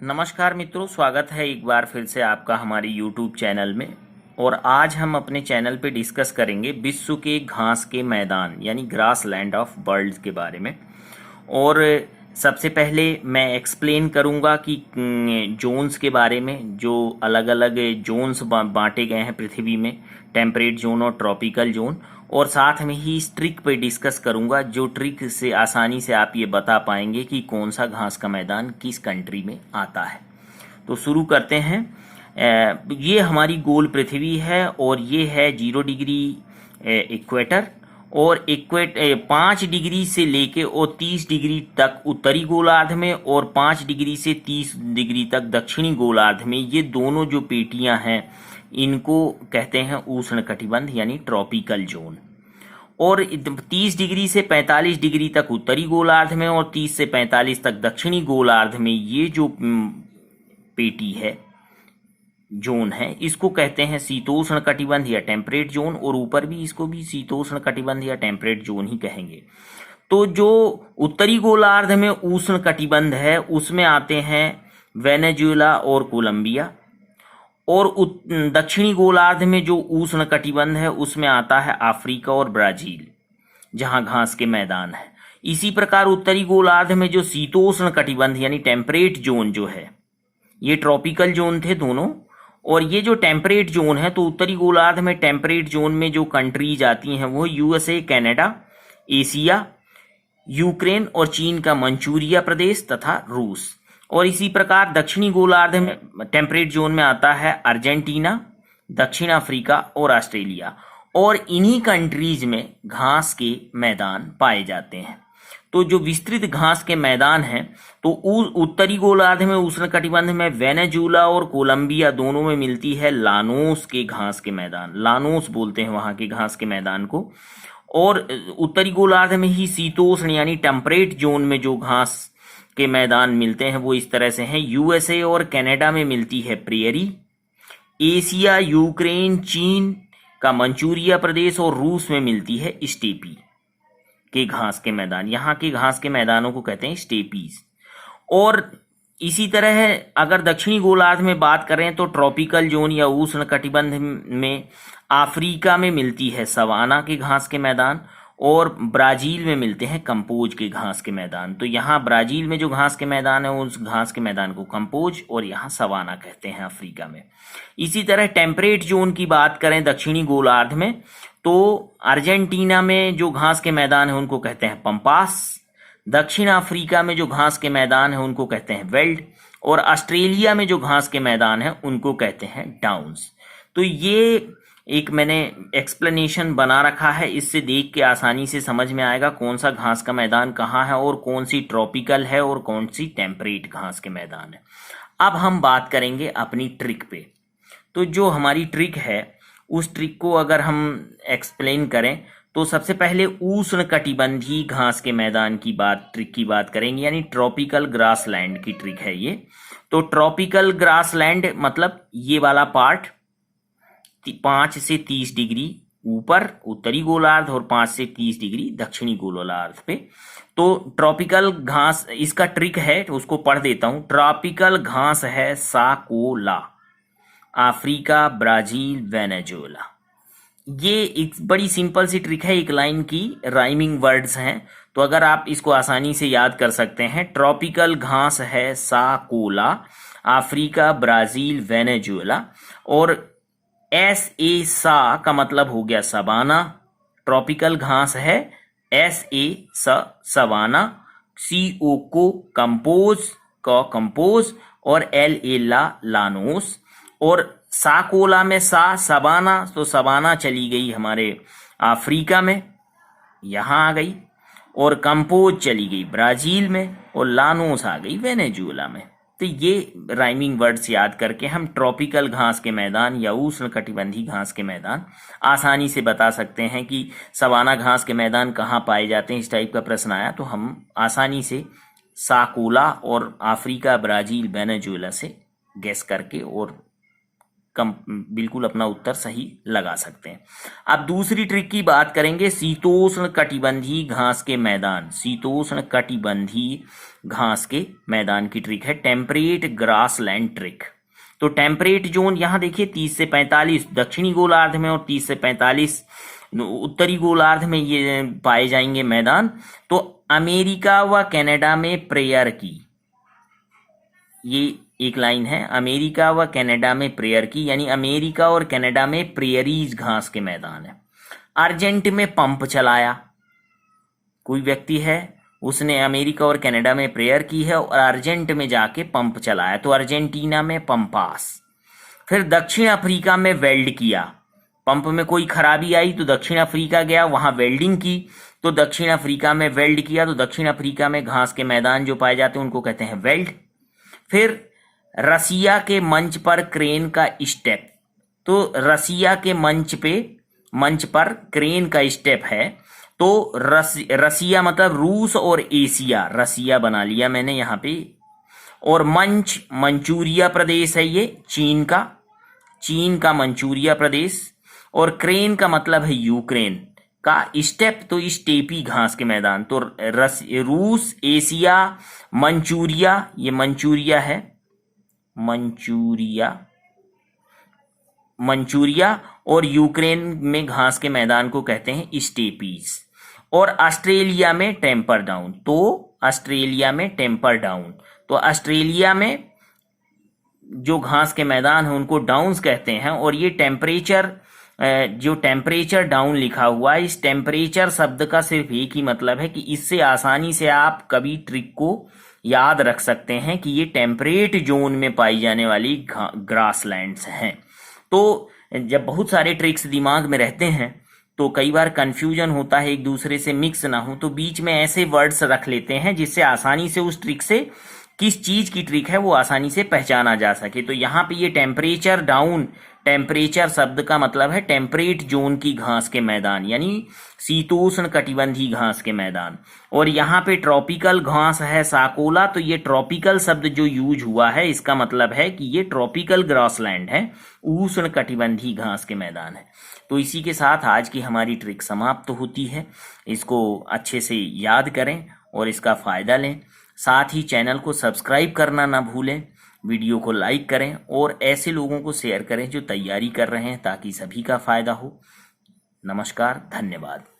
नमस्कार मित्रों, स्वागत है एक बार फिर से आपका हमारे YouTube चैनल में। और आज हम अपने चैनल पे डिस्कस करेंगे विश्व के घास के मैदान यानी ग्रास लैंड ऑफ वर्ल्ड के बारे में। और सबसे पहले मैं एक्सप्लेन करूंगा कि जोन्स के बारे में, जो अलग अलग जोन्स बांटे गए हैं पृथ्वी में, टेम्परेट जोन और ट्रॉपिकल जोन। और साथ में ही इस ट्रिक पे डिस्कस करूंगा, जो ट्रिक से आसानी से आप ये बता पाएंगे कि कौन सा घास का मैदान किस कंट्री में आता है। तो शुरू करते हैं। ये हमारी गोल पृथ्वी है और ये है 0 डिग्री इक्वेटर। और 5 डिग्री से लेके और 30 डिग्री तक उत्तरी गोलार्ध में और 5 डिग्री से 30 डिग्री तक दक्षिणी गोलार्ध में, ये दोनों जो पेटियां हैं इनको कहते हैं उष्णकटिबंध यानी ट्रॉपिकल जोन। और 30 डिग्री से 45 डिग्री तक उत्तरी गोलार्ध में और 30 से 45 तक दक्षिणी गोलार्ध में ये जो पेटी है, जोन है, इसको कहते हैं शीतोष्ण कटिबंध या टेम्परेट जोन। और ऊपर भी इसको भी शीतोष्ण कटिबंध या टेम्परेट जोन ही कहेंगे। तो जो उत्तरी गोलार्ध में उष्ण कटिबंध है उसमें आते हैं वेनेजुएला और कोलंबिया। और दक्षिणी गोलार्ध में जो उष्ण कटिबंध है उसमें आता है अफ्रीका और ब्राजील, जहां घास के मैदान है। इसी प्रकार उत्तरी गोलार्ध में जो शीतोष्ण कटिबंध यानी टेम्परेट जोन जो है, ये ट्रॉपिकल जोन थे दोनों। और ये जो टेम्परेट जोन है, तो उत्तरी गोलार्ध में टेम्परेट जोन में जो कंट्रीज आती हैं वो यूएसए, कनाडा, एशिया, यूक्रेन और चीन का मंचूरिया प्रदेश तथा रूस। और इसी प्रकार दक्षिणी गोलार्ध में टेम्परेट जोन में आता है अर्जेंटीना, दक्षिण अफ्रीका और ऑस्ट्रेलिया। और इन्हीं कंट्रीज में घास के मैदान पाए जाते हैं। तो जो विस्तृत घास के मैदान हैं, तो उत्तरी गोलार्ध में उष्णकटिबंध में वेनेजुएला और कोलंबिया दोनों में मिलती है लानोस के घास के मैदान। लानोस बोलते हैं वहां के घास के मैदान को। और उत्तरी गोलार्ध में ही शीतोष्ण यानी टेम्परेट जोन में जो घास के मैदान मिलते हैं वो इस तरह से हैं। यूएसए और कनाडा में मिलती है प्रेयरी, एशिया, यूक्रेन, चीन का मंचूरिया प्रदेश और रूस में मिलती है स्टेपी के घास के मैदान। यहाँ के घास के मैदानों को कहते हैं स्टेपीज। और इसी तरह अगर दक्षिणी गोलार्ध में बात करें तो ट्रॉपिकल जोन या उष्ण कटिबंध में अफ्रीका में मिलती है सवाना के घास के मैदान और ब्राजील में मिलते हैं कंपोज के घास के मैदान। तो यहाँ ब्राजील में जो घास के मैदान है उस घास के मैदान को कंपोज और यहाँ सवाना कहते हैं अफ्रीका में। इसी तरह टेम्परेट जोन की बात करें दक्षिणी गोलार्ध में, तो अर्जेंटीना में जो घास के मैदान है उनको कहते हैं पंपास, दक्षिण अफ्रीका में जो घास के मैदान है उनको कहते हैं वेल्ड, और ऑस्ट्रेलिया में जो घास के मैदान है उनको कहते हैं डाउन्स। तो ये एक मैंने एक्सप्लेनेशन बना रखा है, इससे देख के आसानी से समझ में आएगा कौन सा घास का मैदान कहाँ है और कौन सी ट्रॉपिकल है और कौन सी टेम्परेट घास के मैदान है। अब हम बात करेंगे अपनी ट्रिक पे। तो जो हमारी ट्रिक है उस ट्रिक को अगर हम एक्सप्लेन करें तो सबसे पहले उष्ण कटिबंधी घास के मैदान की ट्रिक की बात करेंगे, यानी ट्रॉपिकल ग्रास लैंड की ट्रिक है ये। तो ट्रॉपिकल ग्रास लैंड मतलब ये वाला पार्ट 5 से 30 डिग्री ऊपर उत्तरी गोलार्ध और 5 से 30 डिग्री दक्षिणी गोलार्ध पे। तो ट्रॉपिकल घास, इसका ट्रिक है उसको पढ़ देता हूं। ट्रॉपिकल घास है साकोला, अफ्रीका, ब्राजील, वेनेजुएला। ये एक बड़ी सिंपल सी ट्रिक है, एक लाइन की राइमिंग वर्ड्स हैं। तो अगर आप इसको आसानी से याद कर सकते हैं, ट्रॉपिकल घास है साकोला, अफ्रीका, ब्राजील, वेनेजुएला। और सा का मतलब हो गया सवाना, ट्रॉपिकल घास है सवाना, CO को कंपोज और लानोस। और साकोला में सवाना, तो सवाना चली गई हमारे अफ्रीका में, यहां आ गई। और कंपोज चली गई ब्राजील में और लानोस आ गई वेनेजुएला में। तो ये राइमिंग वर्ड्स याद करके हम ट्रॉपिकल घास के मैदान या उष्ण कटिबंधी घास के मैदान आसानी से बता सकते हैं कि सवाना घास के मैदान कहाँ पाए जाते हैं। इस टाइप का प्रश्न आया तो हम आसानी से साकोला और अफ्रीका, ब्राजील, वेनेजुएला से गेस करके और बिल्कुल अपना उत्तर सही लगा सकते हैं। अब दूसरी ट्रिक की बात करेंगे, शीतोष्ण कटिबंधीय घास के मैदान। शीतोष्ण कटिबंधीय घास के मैदान की ट्रिक है टेम्परेट ग्रासलैंड ट्रिक। तो टेम्परेट जोन यहाँ देखिए 30 से 45 दक्षिणी गोलार्ध में और 30 से 45 उत्तरी गोलार्ध में ये पाए जाएंगे मैदान। तो अमेरिका व कनाडा में प्रेयर की, ये एक लाइन है, अमेरिका व कनाडा में प्रेयर की, यानी अमेरिका और कनाडा में प्रेयरीज घास के मैदान है। अर्जेंट में पंप चलाया, कोई व्यक्ति है उसने अमेरिका और कनाडा में प्रेयर की है और अर्जेंट में जाके पंप चलाया, तो अर्जेंटीना में पंपास। फिर दक्षिण अफ्रीका में वेल्ड किया, पंप में कोई खराबी आई तो दक्षिण अफ्रीका गया, वहां वेल्डिंग की, तो दक्षिण अफ्रीका में वेल्ड किया, तो दक्षिण अफ्रीका में घास के मैदान जो पाए जाते हैं उनको कहते हैं वेल्ड। फिर रसिया के मंच पर क्रेन का स्टेप, तो रसिया के मंच पर क्रेन का स्टेप है, तो रसिया मतलब रूस और एशिया, रसिया बना लिया मैंने यहाँ पे। और मंचूरिया प्रदेश है ये, चीन का मंचूरिया प्रदेश। और क्रेन का मतलब है यूक्रेन का स्टेप, तो स्टेपी घास के मैदान। तो रूस, एशिया, मंचूरिया, ये मंचूरिया है, मंचूरिया और यूक्रेन में घास के मैदान को कहते हैं स्टेपीज। और ऑस्ट्रेलिया में टेम्पर डाउन, तो ऑस्ट्रेलिया में टेम्पर डाउन, तो ऑस्ट्रेलिया में जो घास के मैदान है उनको डाउन्स कहते हैं। और ये टेम्परेचर, जो टेम्परेचर डाउन लिखा हुआ है, इस टेम्परेचर शब्द का सिर्फ एक ही मतलब है कि इससे आसानी से आप कभी ट्रिक को याद रख सकते हैं कि ये टेम्परेट जोन में पाई जाने वाली ग्रासलैंड्स हैं। तो जब बहुत सारे ट्रिक्स दिमाग में रहते हैं तो कई बार कंफ्यूजन होता है, एक दूसरे से मिक्स ना हो, तो बीच में ऐसे वर्ड्स रख लेते हैं जिससे आसानी से उस ट्रिक से किस चीज की ट्रिक है वो आसानी से पहचाना जा सके। तो यहाँ पे ये टेम्परेचर डाउन, टेम्परेचर शब्द का मतलब है टेम्परेट जोन की घास के मैदान, यानी शीतोष्ण कटिबंधीय घास के मैदान। और यहाँ पे ट्रॉपिकल घास है साकोला, तो ये ट्रॉपिकल शब्द जो यूज हुआ है इसका मतलब है कि ये ट्रॉपिकल ग्रासलैंड है, उष्ण कटिबंधीय घास के मैदान है। तो इसी के साथ आज की हमारी ट्रिक समाप्त होती है। इसको अच्छे से याद करें और इसका फायदा लें। साथ ही चैनल को सब्सक्राइब करना ना भूलें, वीडियो को लाइक करें और ऐसे लोगों को शेयर करें जो तैयारी कर रहे हैं ताकि सभी का फायदा हो। नमस्कार, धन्यवाद।